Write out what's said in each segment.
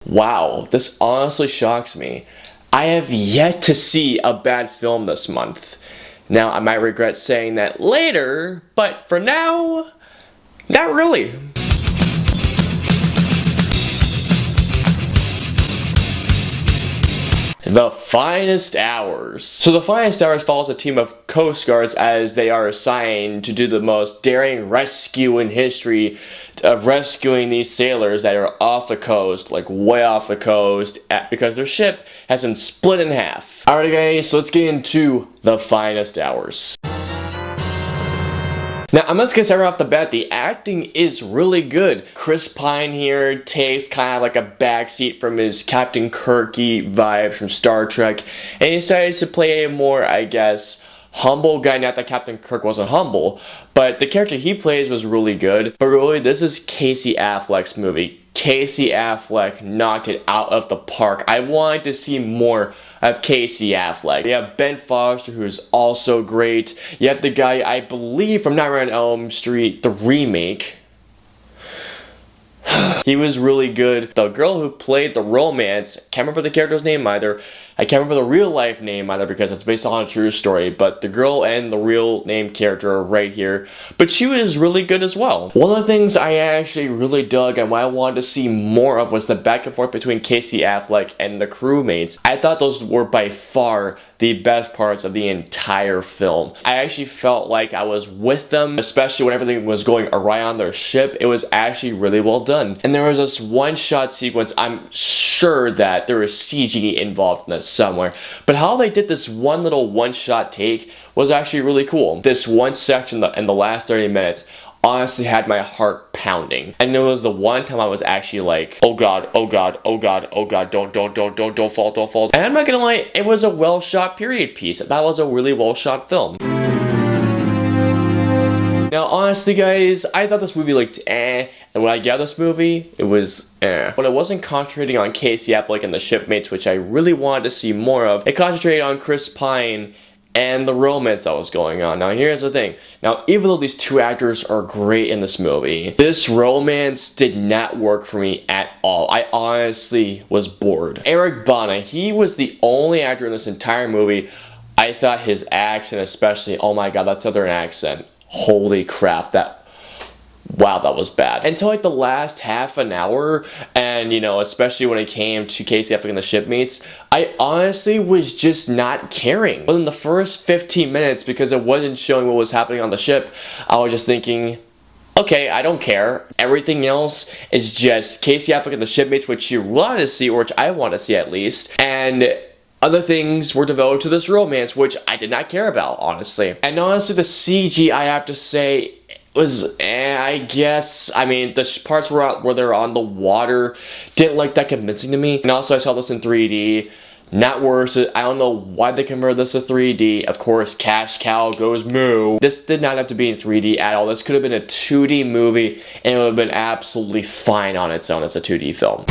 Wow, this honestly shocks me. I have yet to see a bad film this month. Now, I might regret saying that later, but for now, not really. The Finest Hours. So The Finest Hours follows a team of Coast Guards as they are assigned to do the most daring rescue in history of rescuing these sailors that are off the coast, like way off the coast, because their ship has been split in half. Alright guys, so let's get into The Finest Hours. Now, I must say right off the bat, the acting is really good. Chris Pine here takes kind of like a backseat from his Captain Kirky vibes from Star Trek, and he decides to play a more, I guess, humble guy. Not that Captain Kirk wasn't humble, but the character he plays was really good. But really, this is Casey Affleck's movie. Casey Affleck knocked it out of the park. I wanted to see more of Casey Affleck. You have Ben Foster, who's also great. You have the guy, I believe, from Nightmare on Elm Street, the remake. He was really good. The girl who played the romance, can't remember the character's name either. I can't remember the real life name either because it's based on a true story, but the girl and the real name character are right here. But she was really good as well. One of the things I actually really dug and what I wanted to see more of was the back and forth between Casey Affleck and the crewmates. I thought those were by far the best parts of the entire film. I actually felt like I was with them, especially when everything was going awry on their ship. It was actually really well done. And there was this one-shot sequence, I'm sure that there was CG involved in this somewhere, but how they did this one little one-shot take was actually really cool. This one section in the last 30 minutes honestly had my heart pounding. And it was the one time I was actually like, oh god, oh god, oh god, oh god, don't fall, don't fall. And I'm not gonna lie, it was a well shot period piece. That was a really well shot film. Now honestly guys, I thought this movie looked and when I got this movie, it was But it wasn't concentrating on Casey Affleck and the shipmates, which I really wanted to see more of. It concentrated on Chris Pine and the romance that was going on. Now here's the thing. Now even though these two actors are great in this movie, this romance did not work for me at all. I honestly was bored. Eric Bana, he was the only actor in this entire movie. I thought his accent especially, oh my god, that southern accent. Holy crap, wow, that was bad. Until like the last half an hour, and you know, especially when it came to Casey Affleck and the shipmates, I honestly was just not caring. But in the first 15 minutes, because it wasn't showing what was happening on the ship, I was just thinking, okay, I don't care. Everything else is just Casey Affleck and the shipmates, which you want to see, or which I want to see at least, and other things were devoted to this romance, which I did not care about, honestly. And honestly, the CG, I have to say, was I guess. I mean, the parts where they're on the water didn't look that convincing to me. And also, I saw this in 3D. Not worse. I don't know why they converted this to 3D. Of course, cash cow goes moo. This did not have to be in 3D at all. This could have been a 2D movie, and it would have been absolutely fine on its own as a 2D film.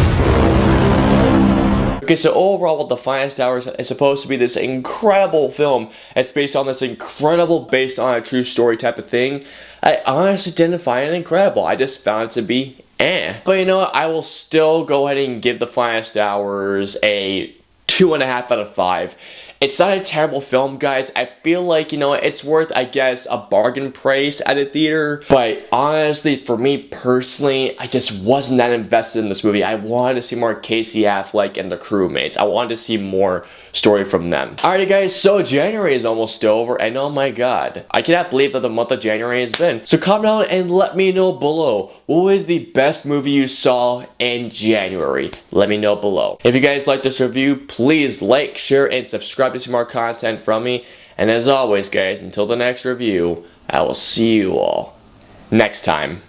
Okay, so overall, The Finest Hours is supposed to be this incredible film. It's based on this incredible, based on a true story type of thing. I honestly didn't find it incredible. I just found it to be But you know what? I will still go ahead and give The Finest Hours a 2.5 out of 5. It's not a terrible film, guys. I feel like, you know, it's worth, I guess, a bargain price at a theater. But honestly, for me personally, I just wasn't that invested in this movie. I wanted to see more Casey Affleck and the crewmates. I wanted to see more story from them. Alrighty, guys, so January is almost over, and oh my god, I cannot believe that the month of January has been. So comment down and let me know below, what was the best movie you saw in January? Let me know below. If you guys like this review, please like, share, and subscribe to see more content from me. And as always, guys, until the next review, I will see you all next time.